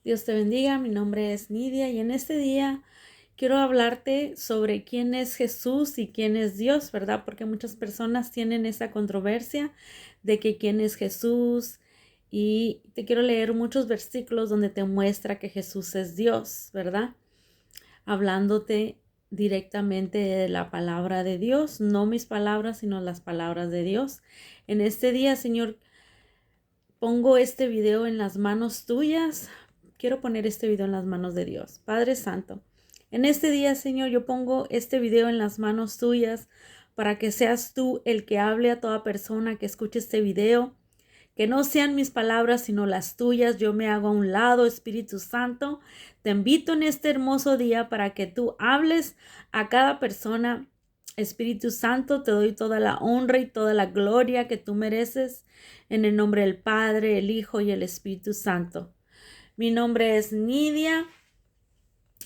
Dios te bendiga, mi nombre es Nidia y en este día quiero hablarte sobre quién es Jesús y quién es Dios, ¿verdad? Porque muchas personas tienen esa controversia de que quién es Jesús y te quiero leer muchos versículos donde te muestra que Jesús es Dios, ¿verdad? Hablándote directamente de la palabra de Dios, no mis palabras, sino las palabras de Dios. En este día, Señor, pongo este video en las manos tuyas. Quiero poner este video en las manos de Dios. Padre Santo, en este día, Señor, yo pongo este video en las manos tuyas para que seas tú el que hable a toda persona que escuche este video. Que no sean mis palabras, sino las tuyas. Yo me hago a un lado, Espíritu Santo. Te invito en este hermoso día para que tú hables a cada persona. Espíritu Santo, te doy toda la honra y toda la gloria que tú mereces. En el nombre del Padre, el Hijo y el Espíritu Santo. Mi nombre es Nidia.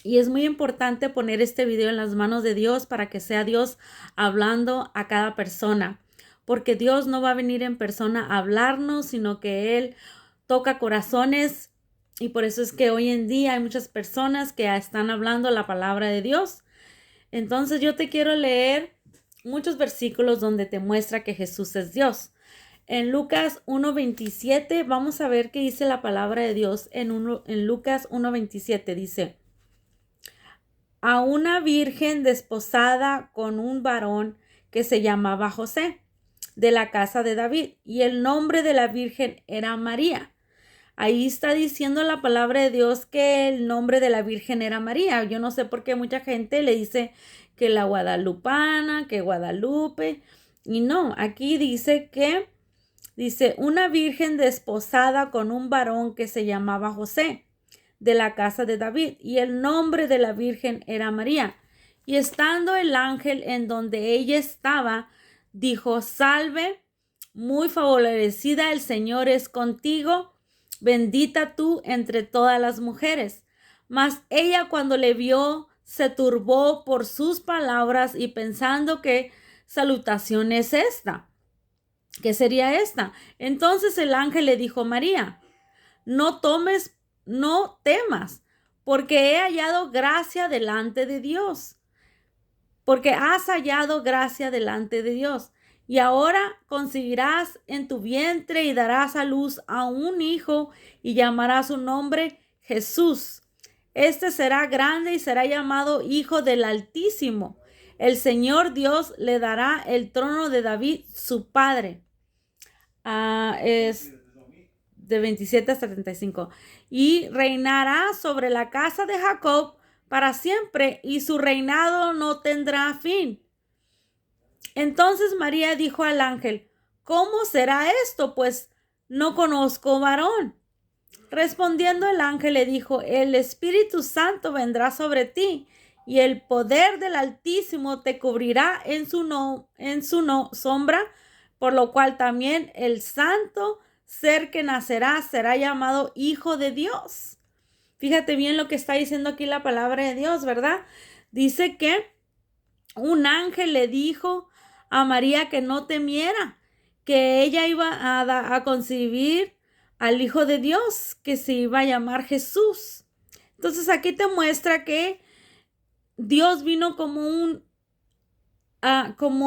Y es muy importante poner este video en las manos de Dios para que sea Dios hablando a cada persona. Porque Dios no va a venir en persona a hablarnos, sino que Él toca corazones. Y por eso es que hoy en día hay muchas personas que están hablando la palabra de Dios. Entonces yo te quiero leer muchos versículos donde te muestra que Jesús es Dios. En Lucas 1:27 vamos a ver qué dice la palabra de Dios. En Lucas 1:27 dice: a una virgen desposada con un varón que se llamaba José, de la casa de David, y el nombre de la virgen era María. Ahí está diciendo la palabra de Dios que el nombre de la virgen era María. Yo no sé por qué mucha gente le dice que la guadalupana, que Guadalupe, y no, aquí dice una virgen desposada con un varón que se llamaba José, de la casa de David, y el nombre de la virgen era María. Y estando el ángel en donde ella estaba, dijo: salve, muy favorecida, el Señor es contigo, bendita tú entre todas las mujeres. Mas ella, cuando le vio, se turbó por sus palabras y pensando qué salutación es esta. ¿Qué sería esta? Entonces el ángel le dijo: María, no temas, porque he hallado gracia delante de Dios, porque has hallado gracia delante de Dios. Y ahora concebirás en tu vientre y darás a luz a un hijo y llamarás su nombre Jesús. Este será grande y será llamado Hijo del Altísimo. El Señor Dios le dará el trono de David, su padre. Es de 27 hasta 35. Y reinará sobre la casa de Jacob para siempre, y su reinado no tendrá fin. Entonces María dijo al ángel: ¿cómo será esto? Pues no conozco varón. Respondiendo el ángel le dijo: el Espíritu Santo vendrá sobre ti, y el poder del Altísimo te cubrirá en su sombra, por lo cual también el santo ser que nacerá será llamado Hijo de Dios. Fíjate bien lo que está diciendo aquí la palabra de Dios, ¿verdad? Dice que un ángel le dijo a María que no temiera, que ella iba a concebir al Hijo de Dios, que se iba a llamar Jesús. Entonces aquí te muestra que Dios vino como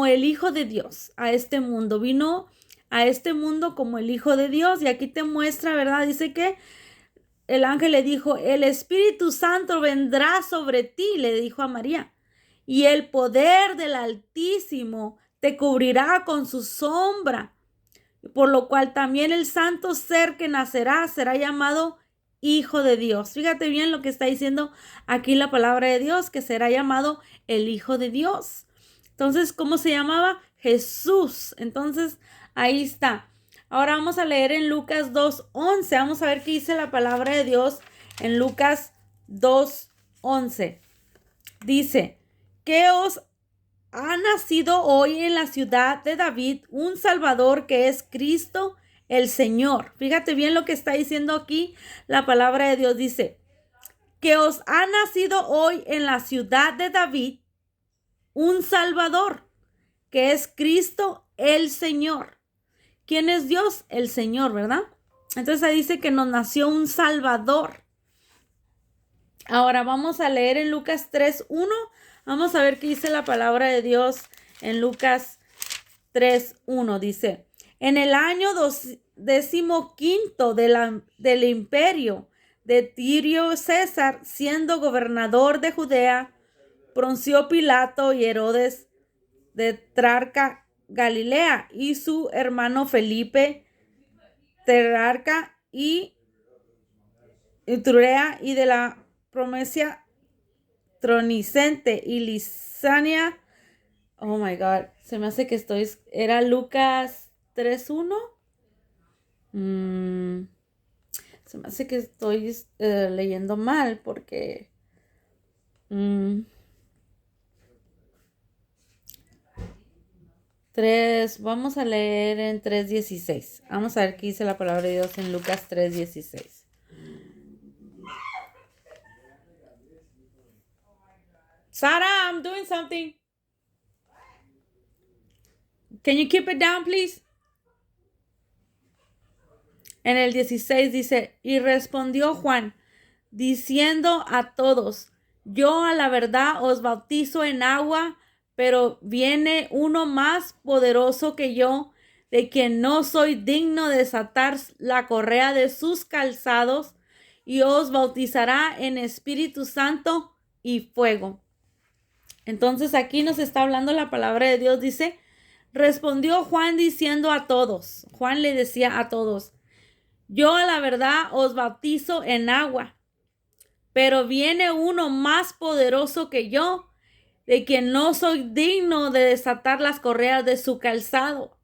el Hijo de Dios a este mundo. Vino a este mundo como el Hijo de Dios. Y aquí te muestra, ¿verdad? Dice que el ángel le dijo: el Espíritu Santo vendrá sobre ti, le dijo a María, y el poder del Altísimo te cubrirá con su sombra, por lo cual también el santo ser que nacerá será llamado Hijo de Dios. Fíjate bien lo que está diciendo aquí la palabra de Dios, que será llamado el Hijo de Dios. Entonces, ¿cómo se llamaba? Jesús. Entonces, ahí está. Ahora vamos a leer en Lucas 2:11. Vamos a ver qué dice la palabra de Dios en Lucas 2:11. Dice: que os ha nacido hoy en la ciudad de David un Salvador, que es Cristo el Señor. Fíjate bien lo que está diciendo aquí la palabra de Dios. Dice: que os ha nacido hoy en la ciudad de David un Salvador, que es Cristo el Señor. ¿Quién es Dios? El Señor, ¿verdad? Entonces ahí dice que nos nació un Salvador. Ahora vamos a leer en Lucas 3:1. Vamos a ver qué dice la palabra de Dios en Lucas 3:1. Dice, en el año 15 del imperio de Tirio César, siendo gobernador de Judea, Poncio Pilato y Herodes de Trarca Galilea, y su hermano Felipe, Tetrarca y Iturea, y de la provincia Tronicente y Lisania. Oh my God, se me hace que era Lucas 3:1. Se me hace que estoy leyendo mal porque vamos a leer en 3:16. Vamos a ver qué dice la palabra de Dios en Lucas 3:16. Sarah, I'm doing something. Can you keep it down, please? En el 16 dice, y respondió Juan, diciendo a todos, yo a la verdad os bautizo en agua, pero viene uno más poderoso que yo, de quien no soy digno de desatar la correa de sus calzados, y os bautizará en Espíritu Santo y fuego. Entonces aquí nos está hablando la palabra de Dios. Dice, respondió Juan diciendo a todos. Juan le decía a todos, yo a la verdad os bautizo en agua, pero viene uno más poderoso que yo, de quien no soy digno de desatar las correas de su calzado.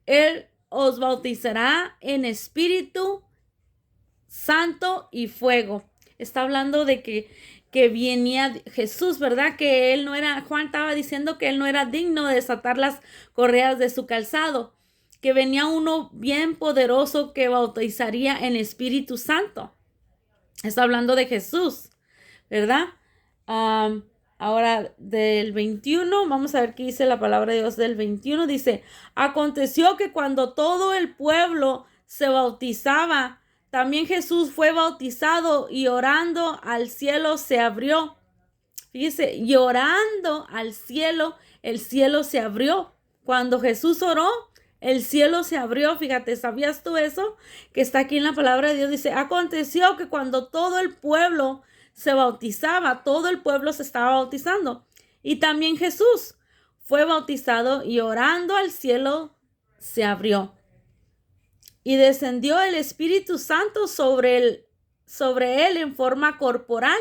Él os bautizará en Espíritu Santo y fuego. Está hablando de que venía Jesús, ¿verdad? Que él no era, Juan estaba diciendo que él no era digno de desatar las correas de su calzado, que venía uno bien poderoso que bautizaría en Espíritu Santo. Está hablando de Jesús, ¿verdad? Ahora del 21, vamos a ver qué dice la palabra de Dios del 21. Dice, aconteció que cuando todo el pueblo se bautizaba, también Jesús fue bautizado, y orando al cielo se abrió. Fíjese, y orando al cielo, el cielo se abrió. Cuando Jesús oró, el cielo se abrió. Fíjate, ¿sabías tú eso? Que está aquí en la palabra de Dios. Dice, aconteció que cuando todo el pueblo se bautizaba, todo el pueblo se estaba bautizando. Y también Jesús fue bautizado, y orando al cielo se abrió. Y descendió el Espíritu Santo sobre él en forma corporal,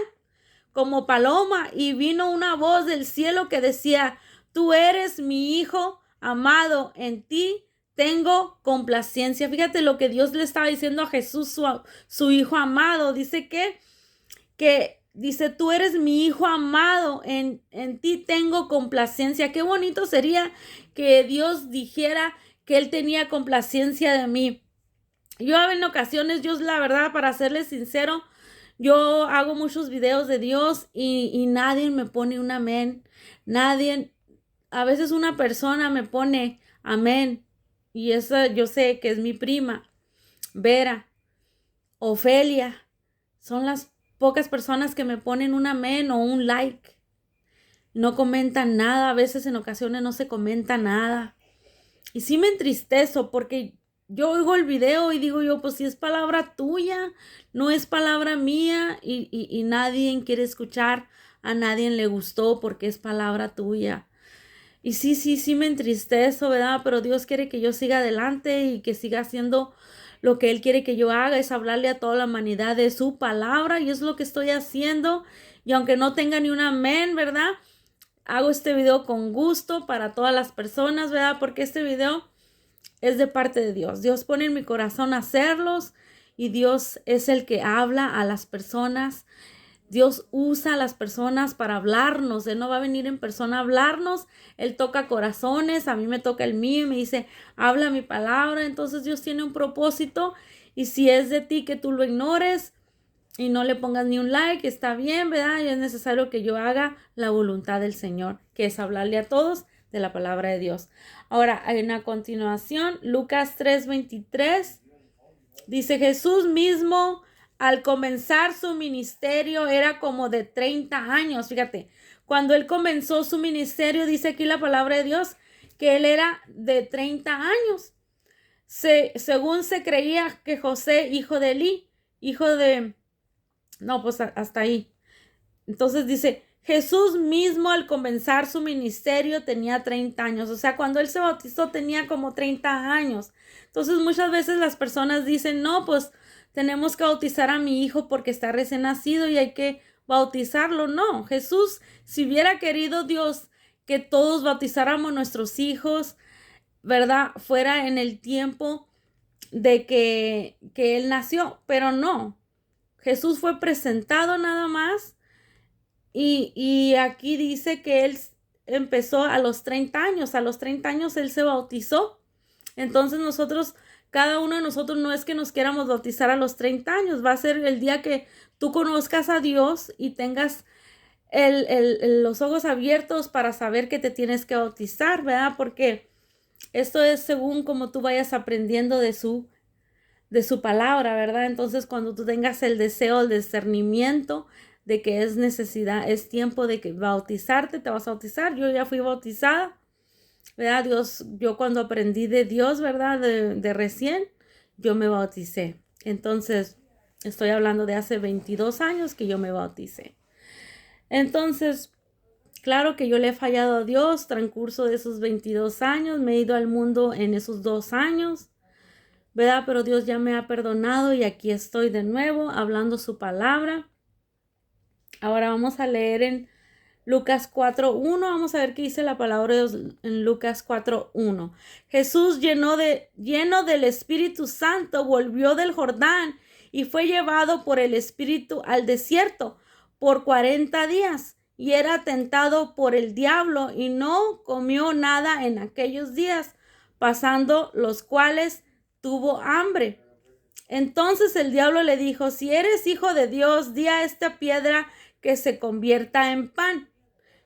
como paloma, y vino una voz del cielo que decía, tú eres mi Hijo amado, en ti tengo complacencia. Fíjate lo que Dios le estaba diciendo a Jesús, su Hijo amado. Dice que dice, tú eres mi Hijo amado, en ti tengo complacencia. Qué bonito sería que Dios dijera que Él tenía complacencia de mí. Yo en ocasiones, yo la verdad, para serles sincero, yo hago muchos videos de Dios y nadie me pone un amén. Nadie, a veces una persona me pone amén, y esa yo sé que es mi prima, Vera, Ofelia. Son las pocas personas que me ponen un amén o un like. No comentan nada, a veces en ocasiones no se comenta nada. Y sí me entristezo porque yo oigo el video y digo yo, pues si es palabra tuya, no es palabra mía, y nadie quiere escuchar, a nadie le gustó porque es palabra tuya. Y sí me entristezo, ¿verdad? Pero Dios quiere que yo siga adelante y que siga haciendo lo que Él quiere que yo haga, es hablarle a toda la humanidad de su palabra, y es lo que estoy haciendo. Y aunque no tenga ni un amén, ¿verdad? Hago este video con gusto para todas las personas, ¿verdad? Porque este video es de parte de Dios. Dios pone en mi corazón hacerlos, y Dios es el que habla a las personas. Dios usa a las personas para hablarnos. Él no va a venir en persona a hablarnos. Él toca corazones. A mí me toca el mío y me dice, habla mi palabra. Entonces Dios tiene un propósito, y si es de ti que tú lo ignores y no le pongas ni un like, está bien, ¿verdad? Y es necesario que yo haga la voluntad del Señor, que es hablarle a todos de la palabra de Dios. Ahora, en una continuación, Lucas 3:23, dice, Jesús mismo al comenzar su ministerio era como de 30 años. Fíjate, cuando él comenzó su ministerio, dice aquí la palabra de Dios, que él era de 30 años. Según se creía que José, hijo de Eli, no, pues hasta ahí. Entonces dice, Jesús mismo al comenzar su ministerio tenía 30 años. O sea, cuando él se bautizó tenía como 30 años. Entonces muchas veces las personas dicen, no, pues tenemos que bautizar a mi hijo porque está recién nacido y hay que bautizarlo. No, Jesús, si hubiera querido Dios que todos bautizáramos nuestros hijos, ¿verdad? Fuera en el tiempo de que él nació, pero no. Jesús fue presentado nada más y aquí dice que él empezó a los 30 años. A los 30 años él se bautizó. Entonces nosotros, cada uno de nosotros no es que nos queramos bautizar a los 30 años. Va a ser el día que tú conozcas a Dios y tengas los ojos abiertos para saber que te tienes que bautizar, ¿verdad? Porque esto es según como tú vayas aprendiendo de su palabra, ¿verdad? Entonces, cuando tú tengas el deseo, el discernimiento de que es necesidad, es tiempo de que bautizarte, te vas a bautizar. Yo ya fui bautizada, ¿verdad? Yo cuando aprendí de Dios, ¿verdad? De recién, yo me bauticé. Entonces, estoy hablando de hace 22 años que yo me bauticé. Entonces, claro que yo le he fallado a Dios, transcurso de esos 22 años, me he ido al mundo en esos 2 años, ¿verdad? Pero Dios ya me ha perdonado y aquí estoy de nuevo hablando su palabra. Ahora vamos a leer en Lucas 4:1. Vamos a ver qué dice la palabra de Dios en Lucas 4:1. Jesús, lleno del Espíritu Santo, volvió del Jordán y fue llevado por el Espíritu al desierto por 40 días. Y era tentado por el diablo y no comió nada en aquellos días, pasando los cuales tuvo hambre. Entonces el diablo le dijo, si eres hijo de Dios, di a esta piedra que se convierta en pan.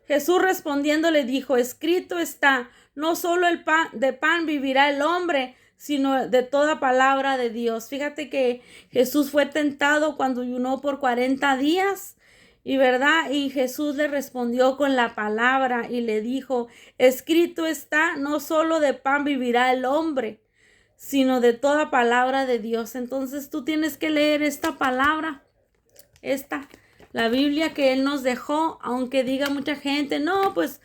Jesús respondiendo le dijo, escrito está, no solo de pan vivirá el hombre, sino de toda palabra de Dios. Fíjate que Jesús fue tentado cuando ayunó por 40 días. Y verdad, y Jesús le respondió con la palabra y le dijo, escrito está, no solo de pan vivirá el hombre, sino de toda palabra de Dios. Entonces tú tienes que leer esta palabra, la Biblia que Él nos dejó, aunque diga mucha gente, no, pues,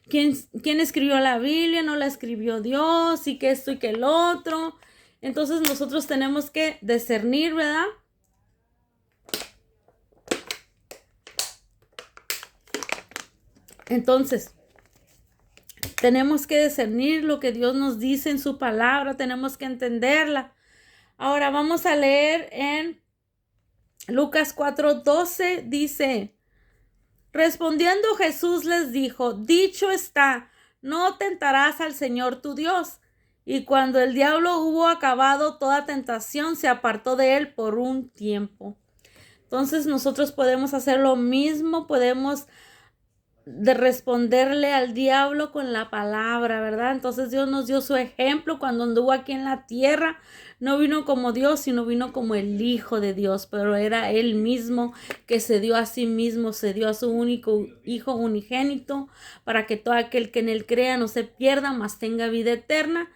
¿quién escribió la Biblia? No la escribió Dios, y que esto y que el otro. Entonces nosotros tenemos que discernir, ¿verdad? Entonces, tenemos que discernir lo que Dios nos dice en su palabra, tenemos que entenderla. Ahora vamos a leer en Lucas 4:12, dice, respondiendo Jesús les dijo, dicho está, no tentarás al Señor tu Dios. Y cuando el diablo hubo acabado toda tentación, se apartó de él por un tiempo. Entonces nosotros podemos hacer lo mismo, podemos de responderle al diablo con la palabra, ¿verdad? Entonces Dios nos dio su ejemplo cuando anduvo aquí en la tierra. No vino como Dios, sino vino como el Hijo de Dios, pero era Él mismo que se dio a sí mismo, se dio a su único Hijo unigénito para que todo aquel que en Él crea no se pierda, mas tenga vida eterna.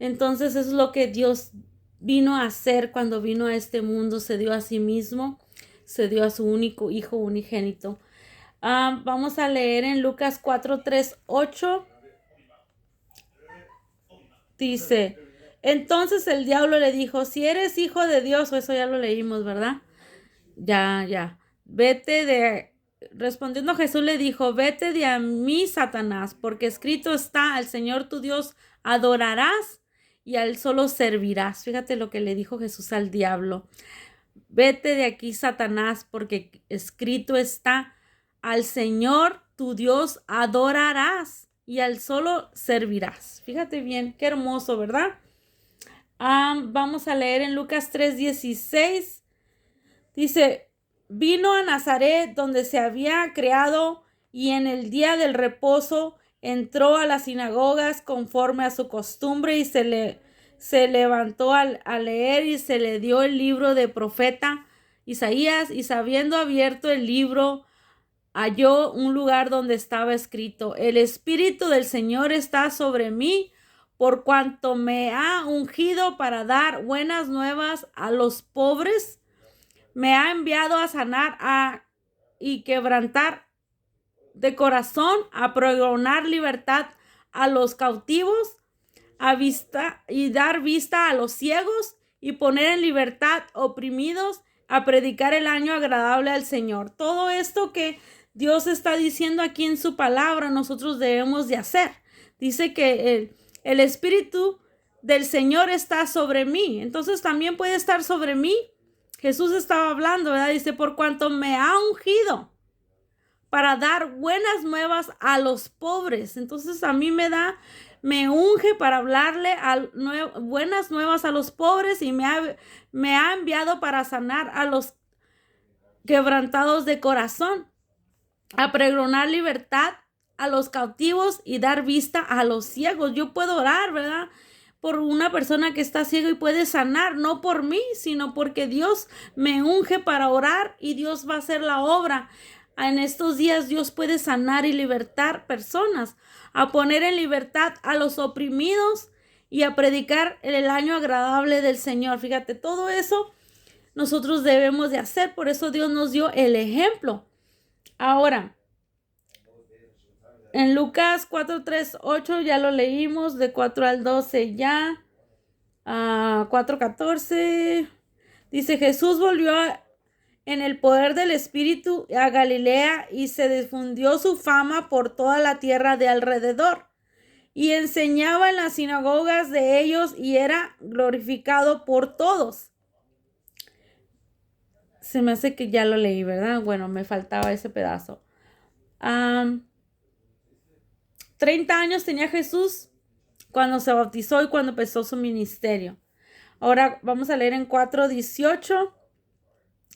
Entonces eso es lo que Dios vino a hacer cuando vino a este mundo, se dio a sí mismo, se dio a su único Hijo unigénito. Vamos a leer en Lucas 4:3-8. Dice, entonces el diablo le dijo, si eres hijo de Dios, o eso ya lo leímos, ¿verdad? Ya. Respondiendo Jesús le dijo, vete de a mí, Satanás, porque escrito está, al Señor tu Dios adorarás y a Él solo servirás. Fíjate lo que le dijo Jesús al diablo. Vete de aquí, Satanás, porque escrito está, al Señor tu Dios adorarás y al solo servirás. Fíjate bien, qué hermoso, ¿verdad? Vamos a leer en Lucas 3:16. Dice, vino a Nazaret donde se había criado y en el día del reposo entró a las sinagogas conforme a su costumbre y se levantó a leer y se le dio el libro de profeta Isaías, y sabiendo abierto el libro, halló un lugar donde estaba escrito: el Espíritu del Señor está sobre mí, por cuanto me ha ungido para dar buenas nuevas a los pobres, me ha enviado a sanar y quebrantar de corazón, a pregonar libertad a los cautivos, a vista y dar vista a los ciegos, y poner en libertad oprimidos, a predicar el año agradable al Señor. Todo esto que Dios está diciendo aquí en su palabra, nosotros debemos de hacer. Dice que el Espíritu del Señor está sobre mí. Entonces también puede estar sobre mí. Jesús estaba hablando, ¿verdad? Dice: por cuanto me ha ungido para dar buenas nuevas a los pobres. Entonces a mí me unge para hablarle buenas nuevas a los pobres, y me ha enviado para sanar a los quebrantados de corazón, a pregonar libertad a los cautivos y dar vista a los ciegos. Yo puedo orar, ¿verdad?, por una persona que está ciega y puede sanar, no por mí, sino porque Dios me unge para orar y Dios va a hacer la obra. En estos días Dios puede sanar y libertar personas, a poner en libertad a los oprimidos y a predicar el año agradable del Señor. Fíjate, todo eso nosotros debemos de hacer. Por eso Dios nos dio el ejemplo. Ahora, en Lucas 4, 3, 8 ya lo leímos, de 4 al 12 ya. 4, 14 dice: Jesús volvió en el poder del Espíritu a Galilea, y se difundió su fama por toda la tierra de alrededor, y enseñaba en las sinagogas de ellos, y era glorificado por todos. Se me hace que ya lo leí, ¿verdad? Bueno, me faltaba ese pedazo. 30 años tenía Jesús cuando se bautizó y cuando empezó su ministerio. Ahora vamos a leer en 4:18.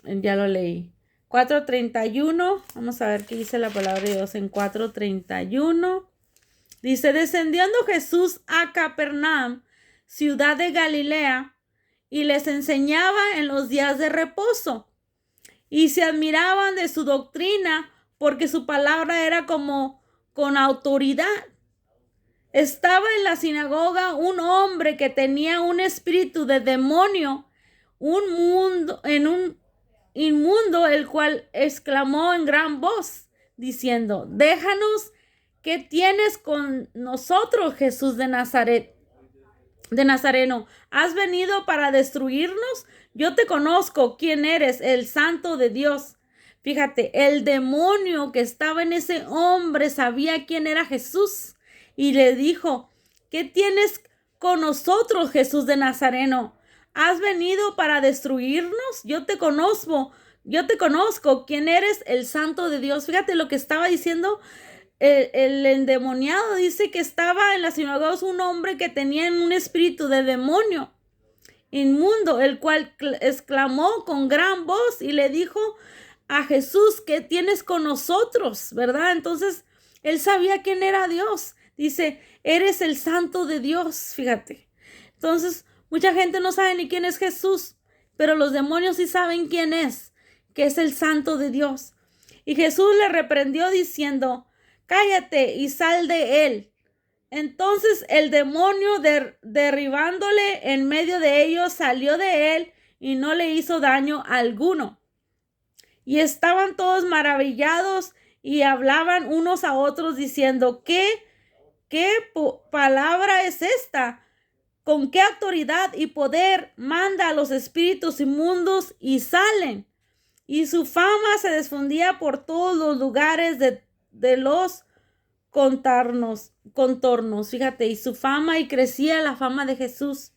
Ya lo leí. 4:31. Vamos a ver qué dice la palabra de Dios en 4:31. Dice: descendiendo Jesús a Capernaum, ciudad de Galilea, y les enseñaba en los días de reposo. Y se admiraban de su doctrina, porque su palabra era como con autoridad. Estaba en la sinagoga un hombre que tenía un espíritu de demonio, un inmundo, el cual exclamó en gran voz, diciendo: déjanos, ¿qué tienes con nosotros, Jesús de Nazaret? De Nazareno, ¿has venido para destruirnos? Yo te conozco quién eres, el Santo de Dios. Fíjate, el demonio que estaba en ese hombre sabía quién era Jesús, y le dijo: ¿qué tienes con nosotros, Jesús de Nazareno? ¿Has venido para destruirnos? Yo te conozco quién eres, el Santo de Dios. Fíjate lo que estaba diciendo. El endemoniado dice que estaba en la sinagoga un hombre que tenía un espíritu de demonio inmundo, el cual exclamó con gran voz y le dijo a Jesús: ¿qué tienes con nosotros? ¿Verdad? Entonces él sabía quién era Dios. Dice: eres el Santo de Dios. Fíjate. Entonces mucha gente no sabe ni quién es Jesús, pero los demonios sí saben quién es, que es el Santo de Dios. Y Jesús le reprendió diciendo: cállate y sal de él. Entonces el demonio, derribándole en medio de ellos, salió de él y no le hizo daño alguno. Y estaban todos maravillados y hablaban unos a otros diciendo: ¿Qué palabra es esta? ¿Con qué autoridad y poder manda a los espíritus inmundos y salen? Y su fama se difundía por todos los lugares de los contornos. Fíjate, y su fama, y crecía la fama de Jesús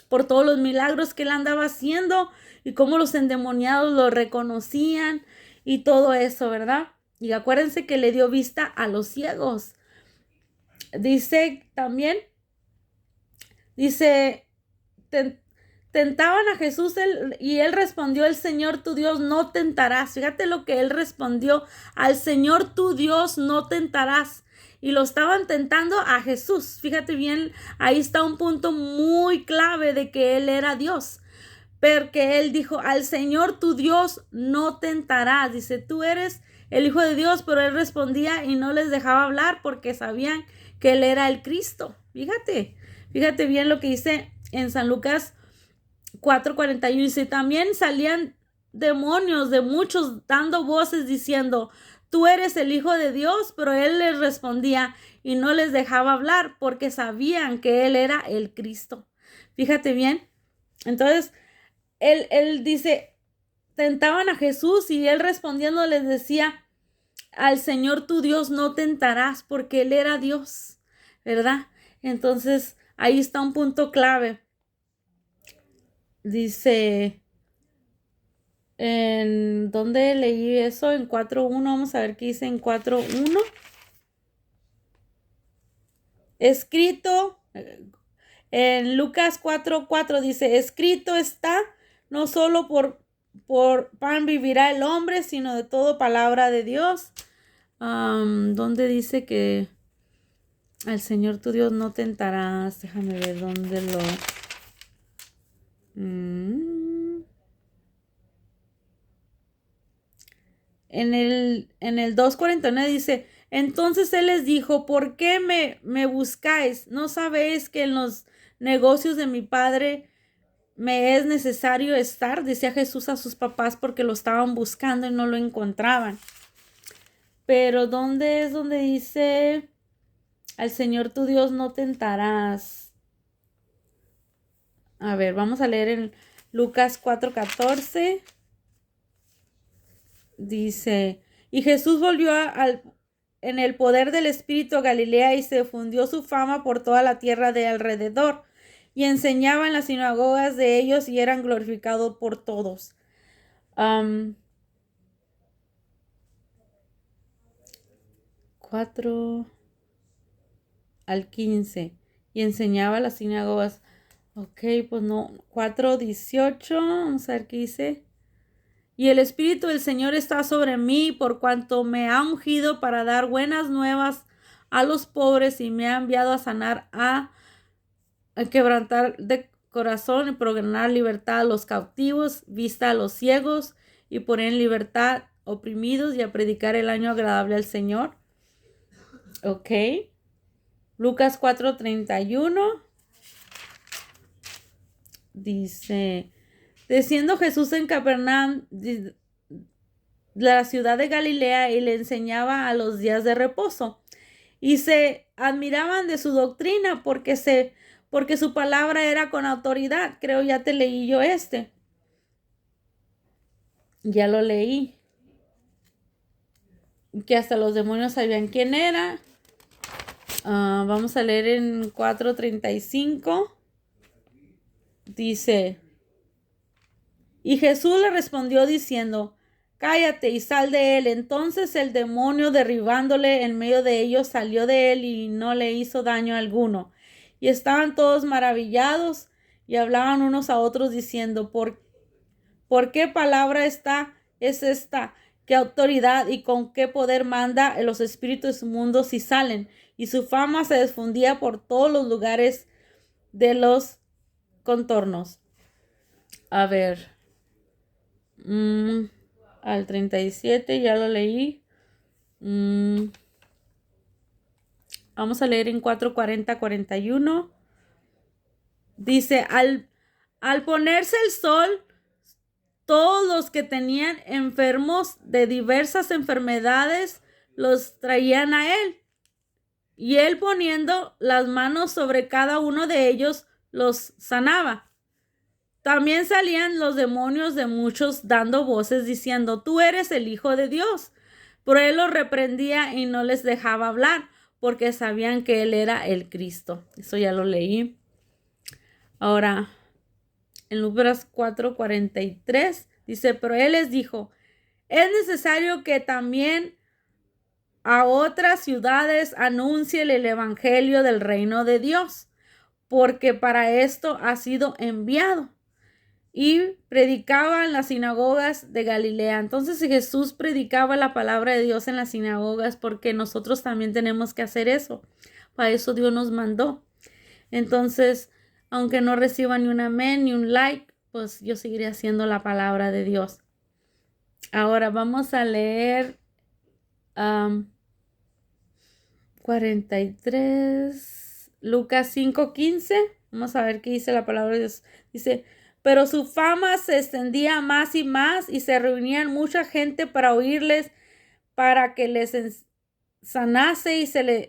por todos los milagros que él andaba haciendo, y cómo los endemoniados lo reconocían y todo eso, ¿verdad? Y acuérdense que le dio vista a los ciegos. Dice también, tentaban a Jesús y él respondió: el Señor tu Dios no tentarás. Fíjate lo que él respondió: al Señor tu Dios no tentarás. Y lo estaban tentando a Jesús. Fíjate bien, ahí está un punto muy clave de que él era Dios. porque él dijo, al Señor tu Dios no tentarás. Dice, tú eres el Hijo de Dios, pero él respondía y no les dejaba hablar porque sabían que él era el Cristo. Fíjate bien lo que dice en San Lucas 4:41. Dice, también salían demonios de muchos dando voces diciendo, tú eres el Hijo de Dios, pero él les respondía y no les dejaba hablar porque sabían que él era el Cristo. Fíjate bien. Entonces, él dice, tentaban a Jesús y él respondiendo les decía, al Señor tu Dios no tentarás porque él era Dios, ¿verdad? Entonces, ahí está un punto clave. Dice, ¿en dónde leí eso? En 4:1, vamos a ver qué dice en 4:1. Escrito, en Lucas 4:4 dice, escrito está, no solo por pan vivirá el hombre, sino de toda palabra de Dios. ¿Dónde dice que al Señor tu Dios no tentarás? Déjame ver dónde lo... En el 2:49 dice, entonces él les dijo, ¿por qué me buscáis? ¿No sabéis que en los negocios de mi padre me es necesario estar? Decía Jesús a sus papás porque lo estaban buscando y no lo encontraban. Pero ¿dónde es donde dice, al Señor tu Dios no tentarás? A ver, vamos a leer en Lucas 4:14. Dice, y Jesús volvió en el poder del Espíritu a Galilea y se difundió su fama por toda la tierra de alrededor y enseñaba en las sinagogas de ellos y eran glorificados por todos. 4:15 y enseñaba las sinagogas. Ok, pues no, 4:18, vamos a ver qué dice. Y el Espíritu del Señor está sobre mí por cuanto me ha ungido para dar buenas nuevas a los pobres y me ha enviado a sanar, a quebrantar de corazón y proclamar libertad a los cautivos, vista a los ciegos y poner en libertad oprimidos y a predicar el año agradable al Señor. Ok. Lucas 4:31 dice, desciendo Jesús en Capernaum, la ciudad de Galilea, y le enseñaba a los días de reposo. Y se admiraban de su doctrina porque su palabra era con autoridad. Creo ya te leí yo este. Ya lo leí. Que hasta los demonios sabían quién era. Vamos a leer en 4:35. Dice, y Jesús le respondió diciendo, cállate y sal de él. Entonces el demonio, derribándole en medio de ellos, salió de él y no le hizo daño alguno. Y estaban todos maravillados y hablaban unos a otros diciendo, ¿por qué palabra es esta? ¿Qué autoridad y con qué poder manda los espíritus inmundos y salen? Y su fama se difundía por todos los lugares de los contornos. A ver. Al 37 ya lo leí. Vamos a leer en 4:40-41. Dice, al ponerse el sol, todos los que tenían enfermos de diversas enfermedades los traían a él. Y él, poniendo las manos sobre cada uno de ellos, los sanaba. También salían los demonios de muchos dando voces diciendo, tú eres el Hijo de Dios. Pero él los reprendía y no les dejaba hablar porque sabían que él era el Cristo. Eso ya lo leí. Ahora, en Lucas 4:43 dice, pero él les dijo, es necesario que también a otras ciudades anuncie el evangelio del reino de Dios, porque para esto ha sido enviado. Y predicaba en las sinagogas de Galilea. Entonces Jesús predicaba la palabra de Dios en las sinagogas porque nosotros también tenemos que hacer eso. Para eso Dios nos mandó. Entonces, aunque no reciba ni un amén ni un like, pues yo seguiré haciendo la palabra de Dios. Ahora vamos a leer 43, Lucas 5:15. Vamos a ver qué dice la palabra de Dios. Dice, pero su fama se extendía más y más y se reunían mucha gente para oírles, para que les sanase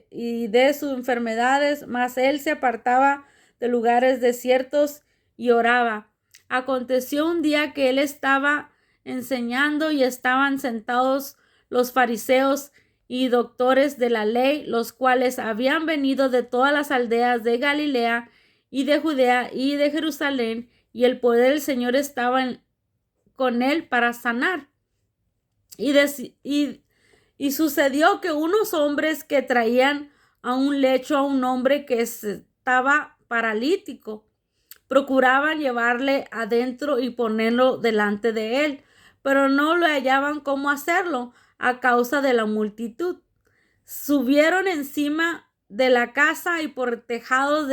y de sus enfermedades, mas él se apartaba de lugares desiertos y oraba. Aconteció un día que él estaba enseñando y estaban sentados los fariseos y doctores de la ley, los cuales habían venido de todas las aldeas de Galilea y de Judea y de Jerusalén, y el poder del Señor estaba con él para sanar. Y sucedió que unos hombres que traían a un lecho a un hombre que estaba paralítico, procuraban llevarle adentro y ponerlo delante de él, pero no lo hallaban cómo hacerlo a causa de la multitud. Subieron encima de la casa y por tejados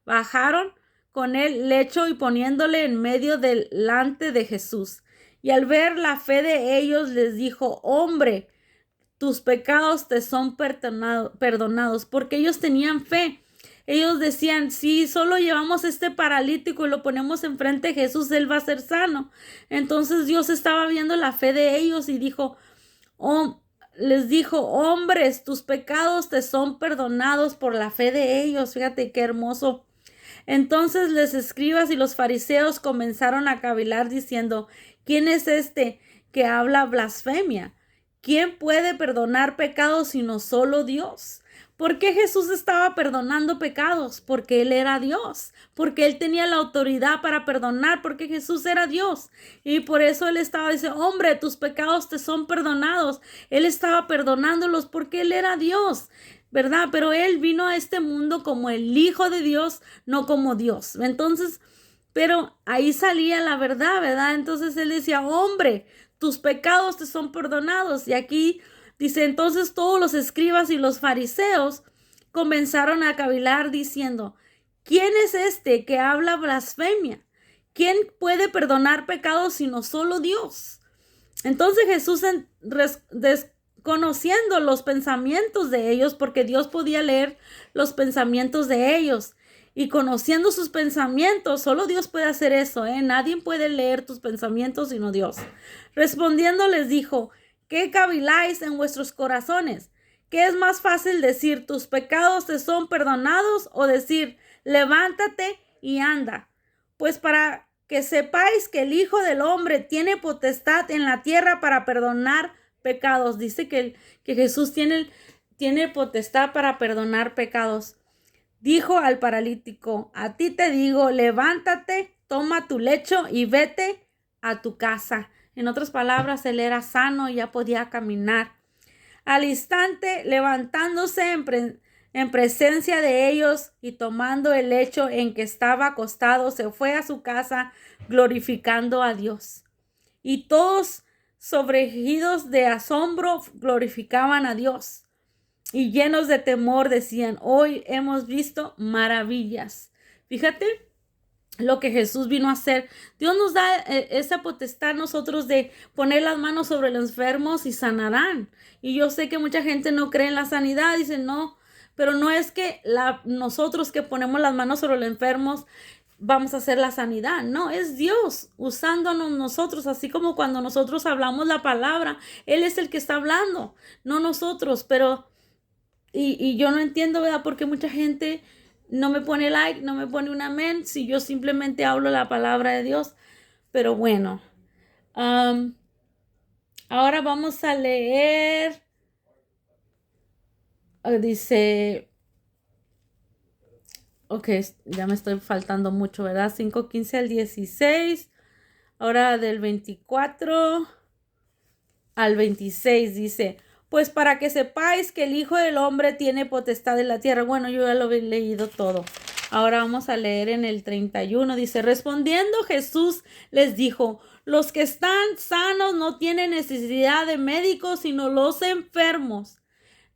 bajaron con el lecho y poniéndole en medio delante de Jesús. Y al ver la fe de ellos les dijo, hombre, tus pecados te son perdonados, porque ellos tenían fe. Ellos decían, si solo llevamos este paralítico y lo ponemos enfrente de Jesús, él va a ser sano. Entonces Dios estaba viendo la fe de ellos y les dijo, hombres, tus pecados te son perdonados por la fe de ellos. Fíjate qué hermoso. Entonces los escribas y los fariseos comenzaron a cavilar diciendo, ¿quién es este que habla blasfemia? ¿Quién puede perdonar pecados sino solo Dios? ¿Por qué Jesús estaba perdonando pecados? Porque Él era Dios, porque Él tenía la autoridad para perdonar, porque Jesús era Dios. Y por eso Él estaba diciendo, hombre, tus pecados te son perdonados. Él estaba perdonándolos porque Él era Dios, ¿verdad? Pero Él vino a este mundo como el Hijo de Dios, no como Dios. Entonces, pero ahí salía la verdad, ¿verdad? Entonces Él decía, hombre, tus pecados te son perdonados. Y aquí dice, entonces todos los escribas y los fariseos comenzaron a cavilar diciendo, ¿quién es este que habla blasfemia? ¿Quién puede perdonar pecados sino solo Dios? Entonces Jesús, desconociendo los pensamientos de ellos, porque Dios podía leer los pensamientos de ellos, y conociendo sus pensamientos, solo Dios puede hacer eso, Nadie puede leer tus pensamientos sino Dios. Respondiendo les dijo, ¿qué caviláis en vuestros corazones? ¿Qué es más fácil decir, tus pecados te son perdonados, o decir, levántate y anda? Pues para que sepáis que el Hijo del Hombre tiene potestad en la tierra para perdonar pecados. Dice que Jesús tiene potestad para perdonar pecados. Dijo al paralítico, a ti te digo, levántate, toma tu lecho y vete a tu casa. En otras palabras, él era sano y ya podía caminar. Al instante, levantándose en presencia de ellos y tomando el lecho en que estaba acostado, se fue a su casa glorificando a Dios. Y todos, sobrecogidos de asombro, glorificaban a Dios. Y llenos de temor decían, hoy hemos visto maravillas. Fíjate lo que Jesús vino a hacer. Dios nos da esa potestad a nosotros de poner las manos sobre los enfermos y sanarán. Y yo sé que mucha gente no cree en la sanidad, dicen no, pero no es que nosotros que ponemos las manos sobre los enfermos vamos a hacer la sanidad. No, es Dios usándonos nosotros, así como cuando nosotros hablamos la palabra, Él es el que está hablando, no nosotros. Pero y yo no entiendo, ¿verdad? Porque mucha gente no me pone like, no me pone un amén, si yo simplemente hablo la palabra de Dios. Pero bueno, ahora vamos a leer, dice, ok, ya me estoy faltando mucho, ¿verdad? 5:15 al 16, ahora del 24 al 26 dice, pues para que sepáis que el Hijo del Hombre tiene potestad en la tierra. Bueno, yo ya lo he leído todo. Ahora vamos a leer en el 31. Dice, respondiendo Jesús les dijo, los que están sanos no tienen necesidad de médicos, sino los enfermos.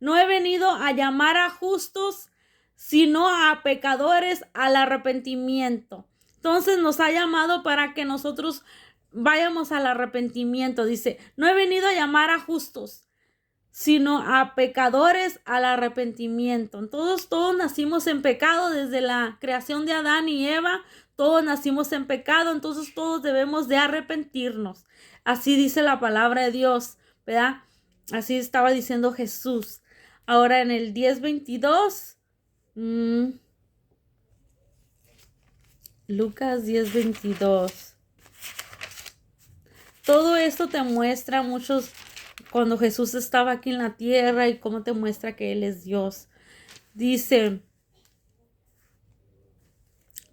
No he venido a llamar a justos, sino a pecadores al arrepentimiento. Entonces nos ha llamado para que nosotros vayamos al arrepentimiento. Dice, no he venido a llamar a justos, sino a pecadores al arrepentimiento. Todos nacimos en pecado desde la creación de Adán y Eva. Todos nacimos en pecado, entonces todos debemos de arrepentirnos. Así dice la palabra de Dios, ¿verdad? Así estaba diciendo Jesús. Ahora en el 10:22, Lucas 10:22. Todo esto te muestra cuando Jesús estaba aquí en la tierra y cómo te muestra que Él es Dios. Dice,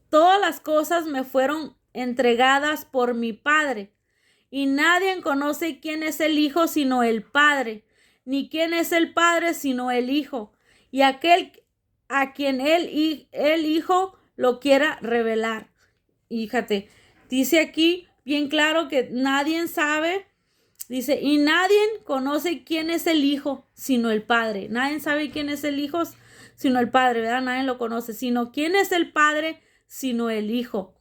todas las cosas me fueron entregadas por mi Padre, y nadie conoce quién es el Hijo sino el Padre, ni quién es el Padre sino el Hijo, y aquel a quien el Hijo lo quiera revelar. Fíjate, dice aquí bien claro que nadie sabe. Dice, y nadie conoce quién es el Hijo, sino el Padre. Nadie sabe quién es el Hijo, sino el Padre, ¿verdad? Nadie lo conoce, sino quién es el Padre, sino el Hijo.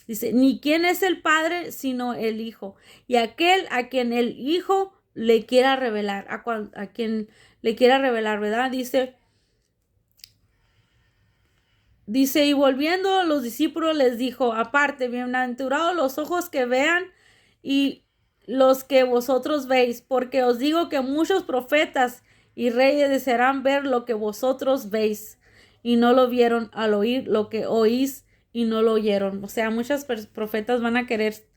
Dice, ni quién es el Padre, sino el Hijo. Y aquel a quien el Hijo le quiera revelar, a quien le quiera revelar, ¿verdad? Dice, y volviendo los discípulos les dijo, aparte, bienaventurados los ojos que vean y los que vosotros veis, porque os digo que muchos profetas y reyes desearán ver lo que vosotros veis y no lo vieron, al oír lo que oís y no lo oyeron. O sea, muchos profetas van a querer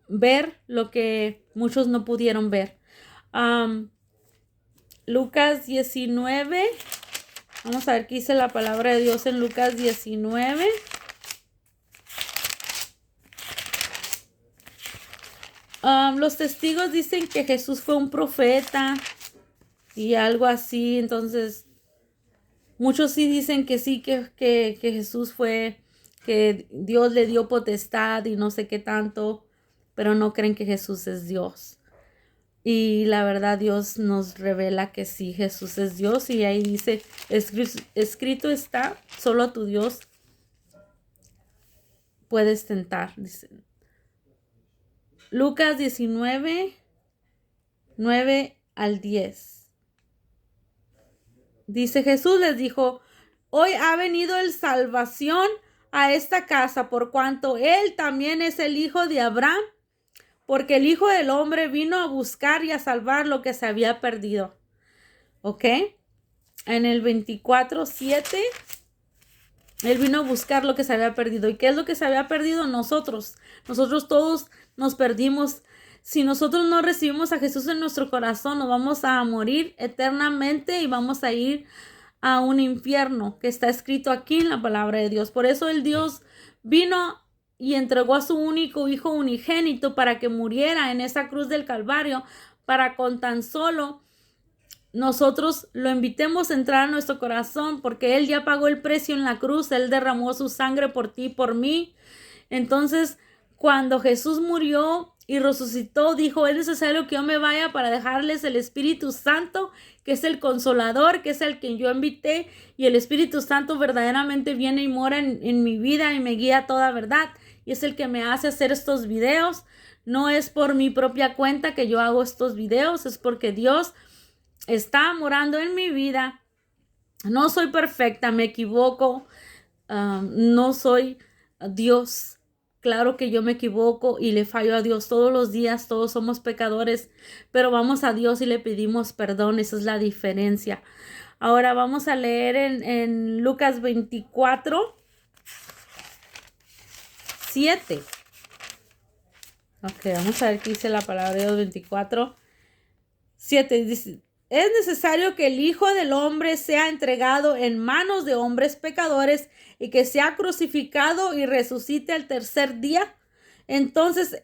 ver lo que muchos no pudieron ver. Lucas 19. Vamos a ver qué dice la palabra de Dios en Lucas 19. Los testigos dicen que Jesús fue un profeta y algo así. Entonces, muchos sí dicen que sí, que Jesús fue, que Dios le dio potestad y no sé qué tanto, pero no creen que Jesús es Dios. Y la verdad, Dios nos revela que sí, Jesús es Dios. Y ahí dice, escrito está, solo a tu Dios puedes tentar. Dice Lucas 19, 9-10. Dice, Jesús les dijo, hoy ha venido el salvación a esta casa, por cuanto él también es el hijo de Abraham, porque el Hijo del Hombre vino a buscar y a salvar lo que se había perdido. ¿Ok? En el 24:7, él vino a buscar lo que se había perdido. ¿Y qué es lo que se había perdido? Nosotros todos nos perdimos. Si nosotros no recibimos a Jesús en nuestro corazón, nos vamos a morir eternamente y vamos a ir a un infierno, que está escrito aquí en la palabra de Dios. Por eso el Dios vino y entregó a su único Hijo unigénito para que muriera en esa cruz del Calvario, para con tan solo nosotros lo invitemos a entrar a nuestro corazón, porque Él ya pagó el precio en la cruz. Él derramó su sangre por ti y por mí. Entonces, cuando Jesús murió y resucitó, dijo, es necesario que yo me vaya para dejarles el Espíritu Santo, que es el Consolador, que es el que yo invité, y el Espíritu Santo verdaderamente viene y mora en mi vida y me guía a toda verdad, y es el que me hace hacer estos videos. No es por mi propia cuenta que yo hago estos videos, es porque Dios está morando en mi vida. No soy perfecta, me equivoco, no soy Dios. Claro que yo me equivoco y le fallo a Dios todos los días. Todos somos pecadores, pero vamos a Dios y le pedimos perdón. Esa es la diferencia. Ahora vamos a leer en Lucas 24:7. Ok, vamos a ver qué dice la palabra de Dios. 24:7 dice, es necesario que el Hijo del Hombre sea entregado en manos de hombres pecadores y que sea crucificado y resucite al tercer día. Entonces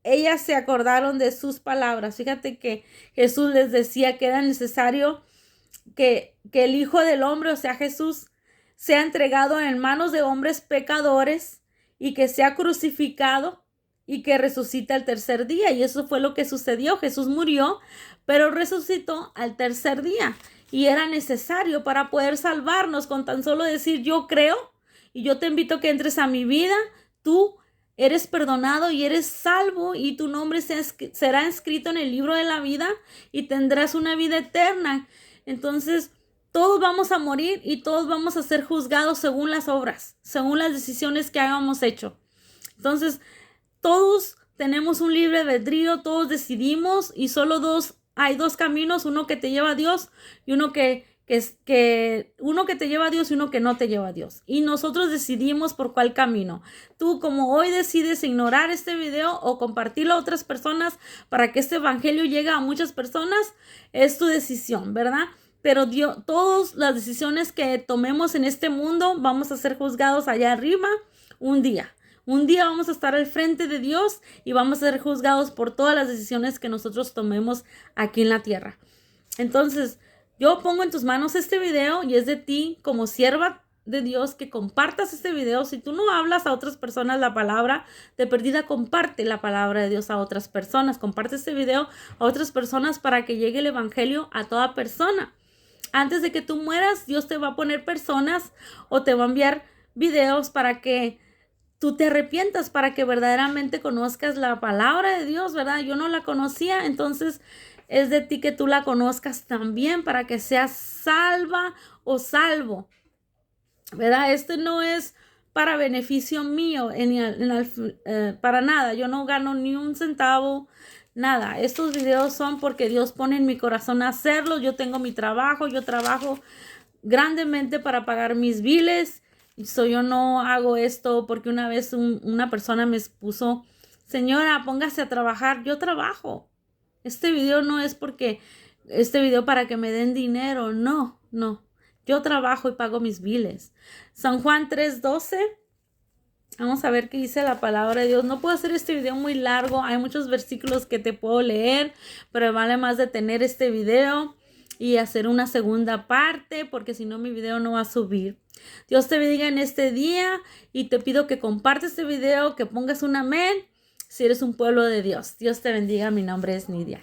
ellas se acordaron de sus palabras. Fíjate que Jesús les decía que era necesario que el Hijo del Hombre, o sea Jesús, sea entregado en manos de hombres pecadores y que sea crucificado y que resucite al tercer día. Y eso fue lo que sucedió. Jesús murió, pero resucitó al tercer día. Y era necesario para poder salvarnos. Con tan solo decir yo creo y yo te invito a que entres a mi vida. Tú eres perdonado y eres salvo y tu nombre será escrito en el libro de la vida y tendrás una vida eterna. Entonces, todos vamos a morir y todos vamos a ser juzgados según las obras, según las decisiones que hayamos hecho. Entonces, todos tenemos un libre albedrío, todos decidimos y hay dos caminos, uno que te lleva a Dios y uno que te lleva a Dios y uno que no te lleva a Dios. Y nosotros decidimos por cuál camino. Tú, como hoy decides ignorar este video o compartirlo a otras personas para que este evangelio llegue a muchas personas, es tu decisión, ¿verdad? Pero todas las decisiones que tomemos en este mundo vamos a ser juzgados allá arriba un día. Un día vamos a estar al frente de Dios y vamos a ser juzgados por todas las decisiones que nosotros tomemos aquí en la tierra. Entonces, yo pongo en tus manos este video y es de ti como sierva de Dios que compartas este video. Si tú no hablas a otras personas la palabra, de perdida comparte la palabra de Dios a otras personas. Comparte este video a otras personas para que llegue el evangelio a toda persona. Antes de que tú mueras, Dios te va a poner personas o te va a enviar videos para que tú te arrepientas, para que verdaderamente conozcas la palabra de Dios, ¿verdad? Yo no la conocía, entonces es de ti que tú la conozcas también para que seas salva o salvo, ¿verdad? Esto no es para beneficio mío, para nada. Yo no gano ni un centavo, nada. Estos videos son porque Dios pone en mi corazón hacerlos. Yo tengo mi trabajo, yo trabajo grandemente para pagar mis biles. Yo no hago esto porque una vez una persona me puso, señora, póngase a trabajar. Yo trabajo. Este video no es porque este video para que me den dinero. No. Yo trabajo y pago mis biles. San Juan 3:12. Vamos a ver qué dice la palabra de Dios. No puedo hacer este video muy largo. Hay muchos versículos que te puedo leer, pero vale más detener este video y hacer una segunda parte, porque si no mi video no va a subir. Dios te bendiga en este día y te pido que compartas este video, que pongas un amén si eres un pueblo de Dios. Dios te bendiga. Mi nombre es Nidia.